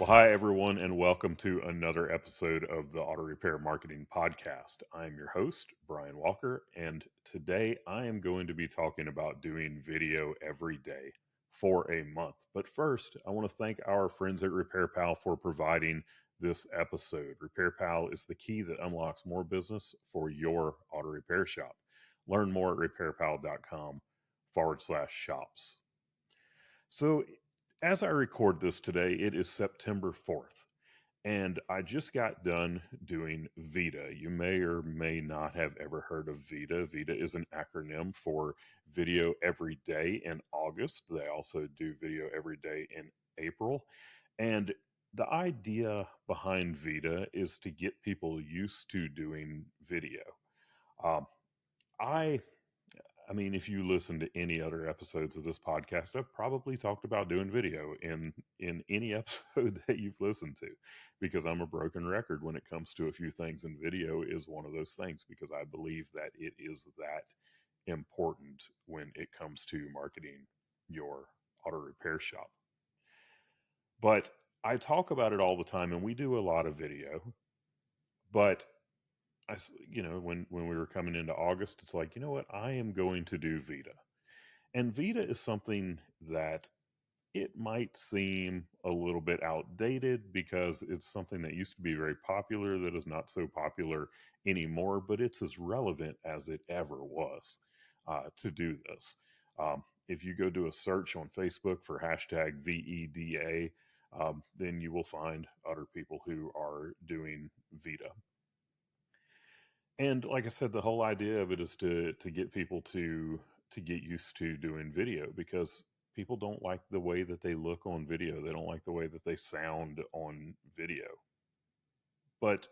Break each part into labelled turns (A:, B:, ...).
A: Well, hi, everyone, and welcome to another episode of the Auto Repair Marketing Podcast. I'm your host, Brian Walker, and today I am going to be talking about doing video every day for a month. But first, I want to thank our friends at Repair Pal for providing this episode. Repair Pal is the key that unlocks more business for your auto repair shop. Learn more at repairpal.com/shops. So, as I record this today, it is September 4th, and I just got done doing VEDA. You may or may not have ever heard of VEDA. VEDA is an acronym for Video Every Day in August. They also do Video Every Day in April. And the idea behind VEDA is to get people used to doing video. Um, I I mean, if you listen to any other episodes of this podcast, I've probably talked about doing video in any episode that you've listened to, because I'm a broken record when it comes to a few things, and video is one of those things because I believe that it is that important when it comes to marketing your auto repair shop. But I talk about it all the time, and we do a lot of video, but when we were coming into August, it's like, you know what, I am going to do VEDA. And VEDA is something that it might seem a little bit outdated because it's something that used to be very popular that is not so popular anymore, but it's as relevant as it ever was to do this. If you go do a search on Facebook for hashtag VEDA, then you will find other people who are doing VEDA. And like I said, the whole idea of it is to get people to get used to doing video, because people don't like the way that they look on video. They don't like the way that they sound on video. But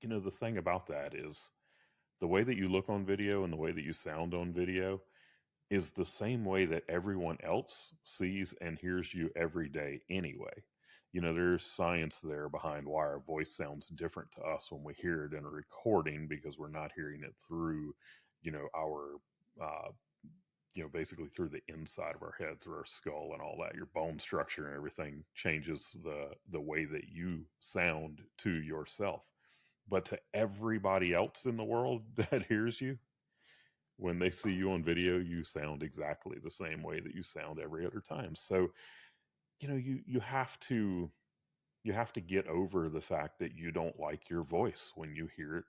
A: the thing about that is the way that you look on video and the way that you sound on video is the same way that everyone else sees and hears you every day anyway. There's science there behind why our voice sounds different to us when we hear it in a recording, because we're not hearing it through, our, basically through the inside of our head, through our skull and all that. Your bone structure and everything changes the way that you sound to yourself. But to everybody else in the world that hears you, when they see you on video, you sound exactly the same way that you sound every other time. So, you have to get over the fact that you don't like your voice when you hear it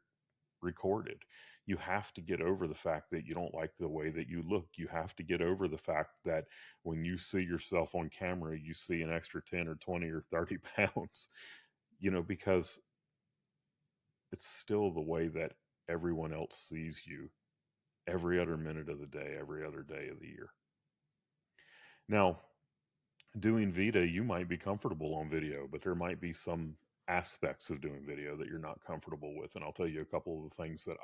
A: recorded. You have to get over the fact that you don't like the way that you look. You have to get over the fact that when you see yourself on camera, you see an extra 10 or 20 or 30 pounds, because it's still the way that everyone else sees you every other minute of the day, every other day of the year. Now, doing VEDA, you might be comfortable on video, but there might be some aspects of doing video that you're not comfortable with. And I'll tell you a couple of the things that,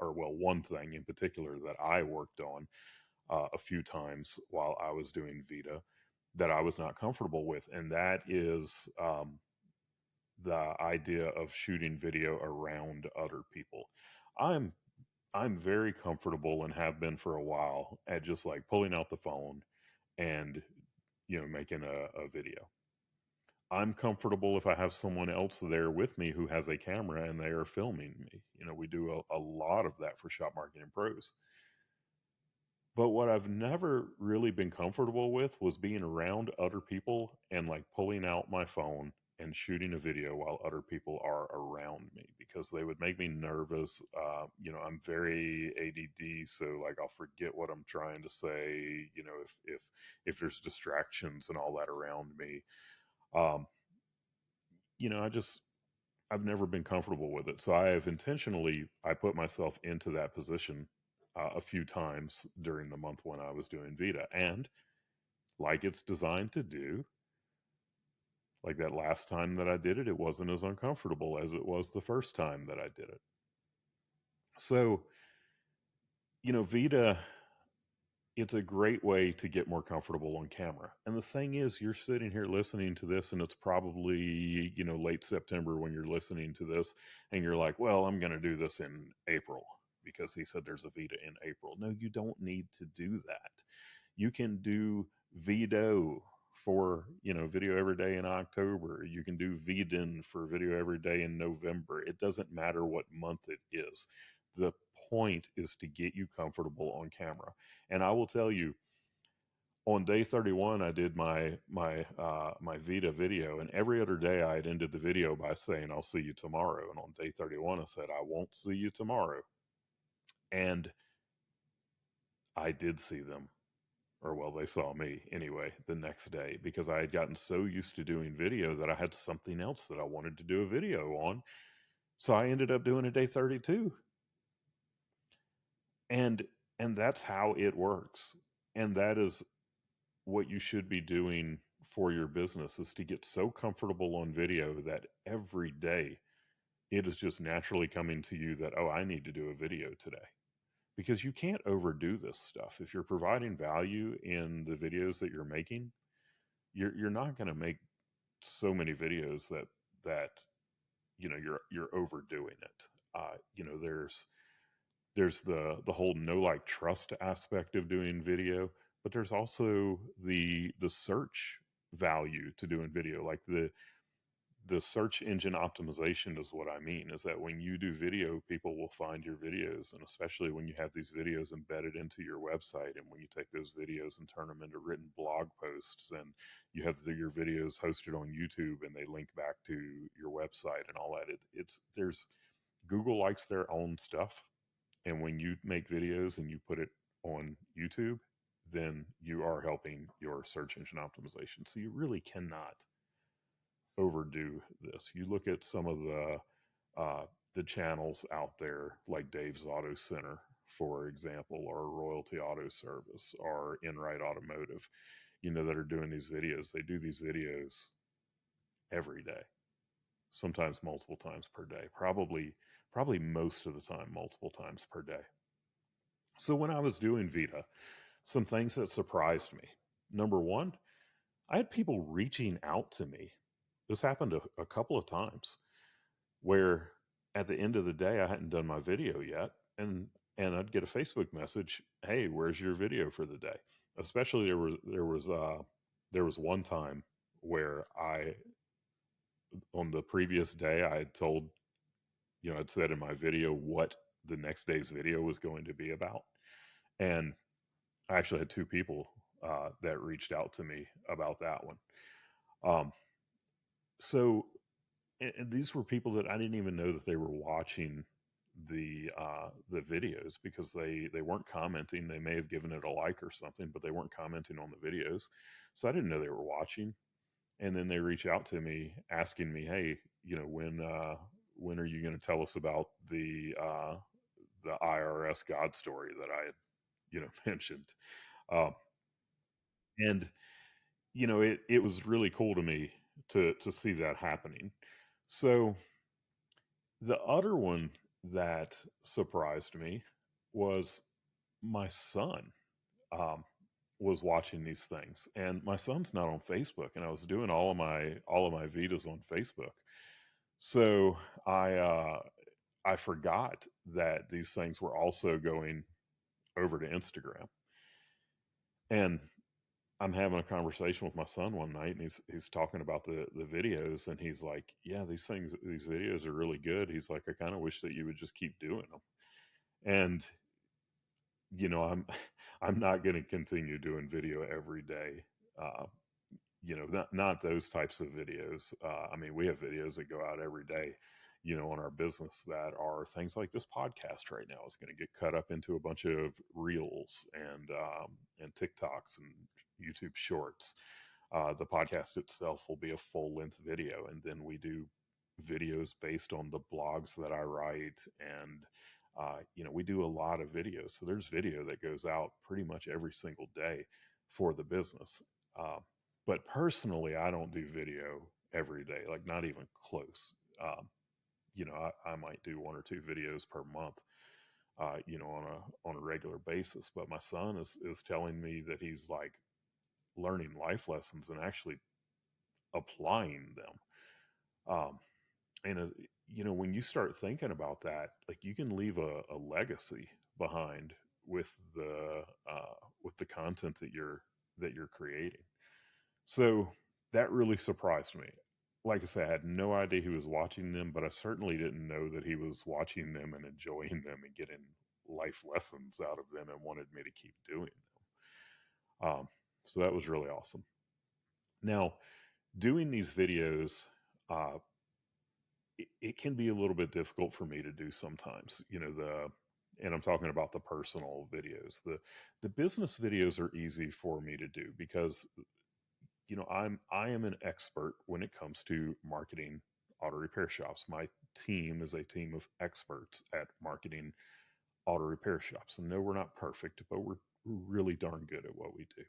A: one thing in particular that I worked on a few times while I was doing VEDA that I was not comfortable with. And that is the idea of shooting video around other people. I'm I'm very comfortable, and have been for a while, at just like pulling out the phone and making a video. I'm comfortable if I have someone else there with me who has a camera and they are filming me. We do a lot of that for Shop Marketing Pros. But what I've never really been comfortable with was being around other people and like pulling out my phone and shooting a video while other people are around me, because they would make me nervous. I'm very ADD, so like I'll forget what I'm trying to say. If there's distractions and all that around me, um, you know, I just I've never been comfortable with it. So I put myself into that position a few times during the month when I was doing VEDA. And like it's designed to do, like that last time that I did it, it wasn't as uncomfortable as it was the first time that I did it. So, VEDA, it's a great way to get more comfortable on camera. And the thing is, you're sitting here listening to this, and it's probably, late September when you're listening to this, and you're like, well, I'm going to do this in April because he said there's a VEDA in April. No, you don't need to do that. You can do VEDO for, video every day in October. You can do VEDA for video every day in November. It doesn't matter what month it is. The point is to get you comfortable on camera. And I will tell you, on day 31, I did my VEDA video, and every other day I had ended the video by saying, "I'll see you tomorrow." And on day 31, I said, "I won't see you tomorrow." And I did see them, or well, they saw me anyway the next day, because I had gotten so used to doing video that I had something else that I wanted to do a video on. So I ended up doing a day 32. And that's how it works. And that is what you should be doing for your business, is to get so comfortable on video that every day it is just naturally coming to you that, oh, I need to do a video today. Because you can't overdo this stuff. If you're providing value in the videos that you're making, you're not going to make so many videos that you're overdoing it. There's the whole know like trust aspect of doing video, but there's also the search value to doing video. Like the search engine optimization is what I mean, is that when you do video, people will find your videos. And especially when you have these videos embedded into your website, and when you take those videos and turn them into written blog posts, and you have your videos hosted on YouTube and they link back to your website and all that, there's Google likes their own stuff. And when you make videos and you put it on YouTube, then you are helping your search engine optimization. So you really cannot overdo this. You look at some of uh, the channels out there, like Dave's Auto Center, for example, or Royalty Auto Service, or Enright Automotive, that are doing these videos. They do these videos every day, sometimes multiple times per day, probably most of the time multiple times per day. So when I was doing VEDA, some things that surprised me. Number one, I had people reaching out to me. This happened a couple of times, where at the end of the day I hadn't done my video yet, and I'd get a Facebook message, "Hey, where's your video for the day?" Especially there was one time where I, on the previous day, I had told, I'd said in my video what the next day's video was going to be about. And I actually had two people that reached out to me about that one. Um, so and these were people that I didn't even know that they were watching the videos, because they weren't commenting. They may have given it a like or something, but they weren't commenting on the videos. So I didn't know they were watching. And then they reach out to me asking me, "Hey, when are you going to tell us about the IRS God story that I had, mentioned?" Um, and it was really cool to me to see that happening. So the other one that surprised me was my son um, was watching these things, and my son's not on Facebook, and I was doing all of my Vitas on Facebook. So I forgot that these things were also going over to Instagram. And I'm having a conversation with my son one night, and he's talking about the videos, and he's like, "Yeah, these videos are really good." He's like, "I kind of wish that you would just keep doing them." And I'm I'm not going to continue doing video every day. Uh, not those types of videos. I mean, we have videos that go out every day, on our business, that are things like this podcast right now is going to get cut up into a bunch of reels and TikToks and YouTube shorts. The podcast itself will be a full length video, and then we do videos based on the blogs that I write, and we do a lot of videos. So there's video that goes out pretty much every single day for the business. Uh, but personally, I don't do video every day, like not even close. I might do one or two videos per month, on a regular basis. But my son is telling me that he's like learning life lessons and actually applying them. And when you start thinking about that, like, you can leave a legacy behind with the content that you're creating. So that really surprised me. Like I said, I had no idea he was watching them, but I certainly didn't know that he was watching them and enjoying them and getting life lessons out of them and wanted me to keep doing them. So that was really awesome. Now, doing these videos, uh, it can be a little bit difficult for me to do sometimes. And I'm talking about the personal videos. The business videos are easy for me to do because I am an expert when it comes to marketing auto repair shops. My team is a team of experts at marketing auto repair shops. And no, we're not perfect, but we're really darn good at what we do.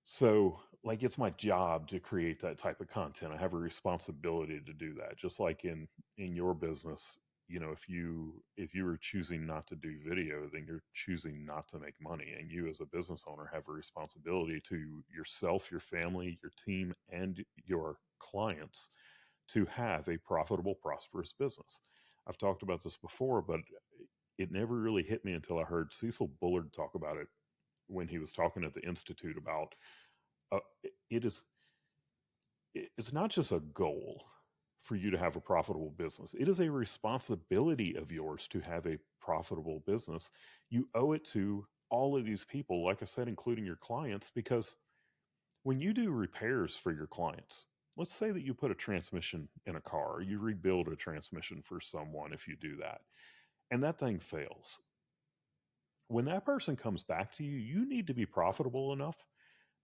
A: So, like, it's my job to create that type of content. I have a responsibility to do that. Just like in your business, if you were choosing not to do video, then you're choosing not to make money. And you as a business owner have a responsibility to yourself, your family, your team, and your clients to have a profitable, prosperous business. I've talked about this before, but it never really hit me until I heard Cecil Bullard talk about it when he was talking at the Institute about uh, it is it's not just a goal for you to have a profitable business. It is a responsibility of yours to have a profitable business. You owe it to all of these people, like I said, including your clients, because when you do repairs for your clients, let's say that you put a transmission in a car, or you rebuild a transmission for someone if you do that, and that thing fails. When that person comes back to you, you need to be profitable enough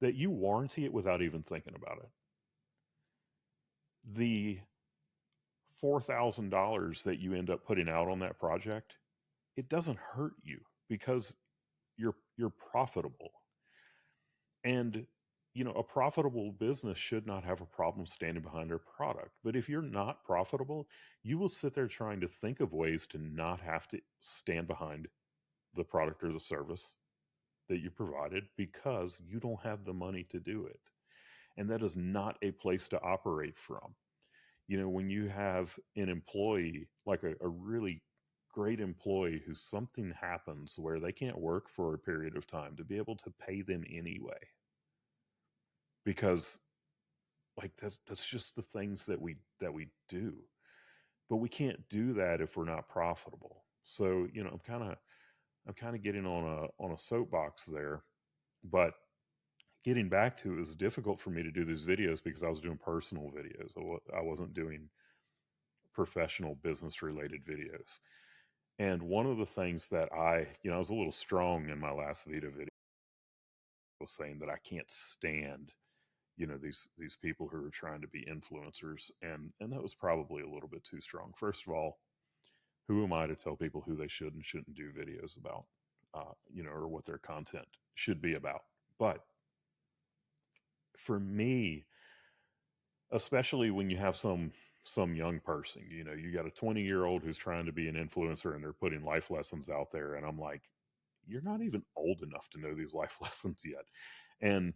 A: that you warranty it without even thinking about it. The $4,000 that you end up putting out on that project, it doesn't hurt you because you're profitable. And a profitable business should not have a problem standing behind their product. But if you're not profitable, you will sit there trying to think of ways to not have to stand behind the product or the service that you provided because you don't have the money to do it. And that is not a place to operate from. When you have an employee, like a really great employee who something happens where they can't work for a period of time, to be able to pay them anyway. Because like that's just the things that we do. But we can't do that if we're not profitable. So, I'm kind of getting on a soapbox there, but getting back to it was difficult for me to do these videos because I was doing personal videos. I wasn't doing professional business related videos. And one of the things that I was a little strong in my last VEDA video, was saying that I can't stand, these people who are trying to be influencers. And that was probably a little bit too strong. First of all, who am I to tell people who they should and shouldn't do videos about, or what their content should be about? But for me, especially when you have some young person, you got a 20-year-old who's trying to be an influencer and they're putting life lessons out there, and I'm like, you're not even old enough to know these life lessons yet. And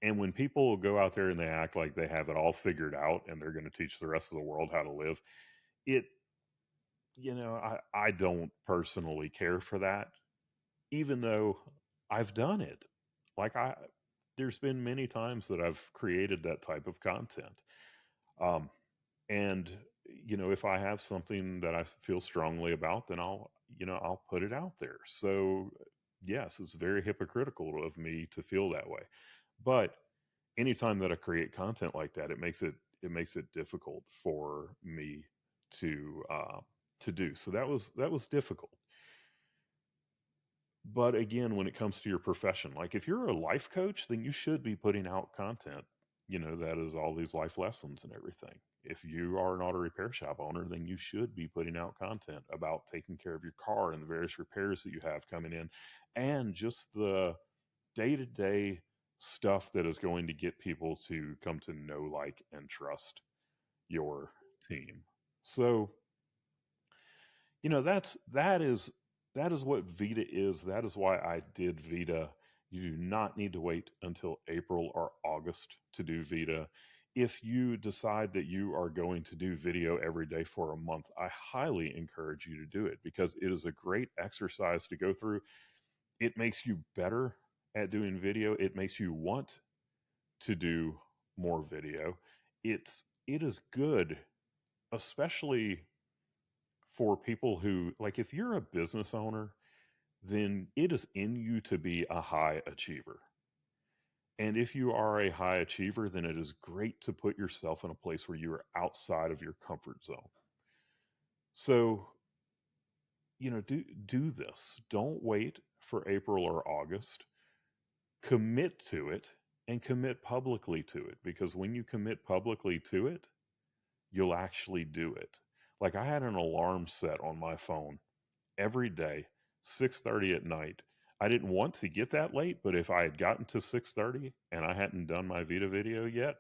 A: and when people go out there and they act like they have it all figured out and they're going to teach the rest of the world how to live, it I don't personally care for that, even though I've done it. Like, there's been many times that I've created that type of content. um And, if I have something that I feel strongly about, then I'll put it out there. So, yes, it's very hypocritical of me to feel that way. But anytime that I create content like that, it makes it difficult for me to do. So that was difficult. But again, when it comes to your profession, like if you're a life coach, then you should be putting out content, that is all these life lessons and everything. If you are an auto repair shop owner, then you should be putting out content about taking care of your car and the various repairs that you have coming in, and just the day to day stuff that is going to get people to come to know, like, and trust your team. So, that is what VEDA is. That is why I did VEDA. You do not need to wait until April or August to do VEDA. If you decide that you are going to do video every day for a month, I highly encourage you to do it because it is a great exercise to go through. It makes you better at doing video. It makes you want to do more video. It is good, especially for people who, like, if you're a business owner, then it is in you to be a high achiever. And if you are a high achiever, then it is great to put yourself in a place where you are outside of your comfort zone. So, do this. Don't wait for April or August. Commit to it and commit publicly to it, because when you commit publicly to it, you'll actually do it. Like, I had an alarm set on my phone every day, 6:30 at night. I didn't want to get that late, but if I had gotten to 6:30 and I hadn't done my VEDA video yet,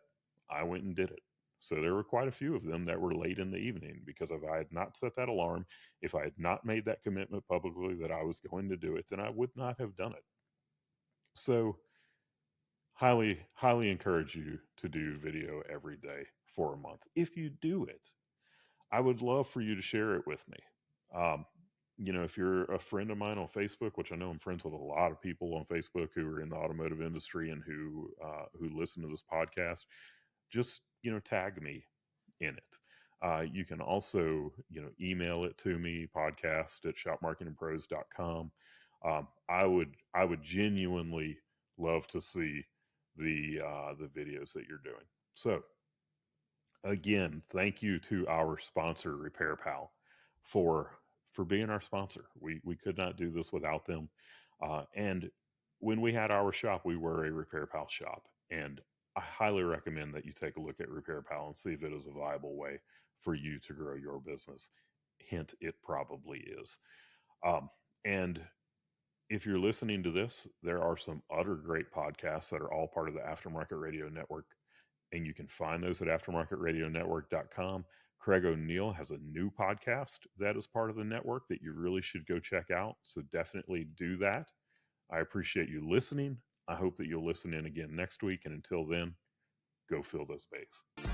A: I went and did it. So there were quite a few of them that were late in the evening, because if I had not set that alarm, if I had not made that commitment publicly that I was going to do it, then I would not have done it. So highly encourage you to do video every day for a month. If you do it, I would love for you to share it with me. Um, if you're a friend of mine on Facebook, which I know I'm friends with a lot of people on Facebook who are in the automotive industry and who listen to this podcast, just tag me in it. You can also email it to me, podcast@shopmarketingpros.com. I would genuinely love to see the videos that you're doing. So again, thank you to our sponsor, Repair Pal, for being our sponsor. We could not do this without them. And when we had our shop, we were a Repair Pal shop, and I highly recommend that you take a look at Repair Pal and see if it is a viable way for you to grow your business. Hint, it probably is. And if you're listening to this, there are some other great podcasts that are all part of the Aftermarket Radio Network, and you can find those at aftermarketradionetwork.com. Craig O'Neill has a new podcast that is part of the network that you really should go check out. So definitely do that. I appreciate you listening. I hope that you'll listen in again next week. And until then, go fill those bays.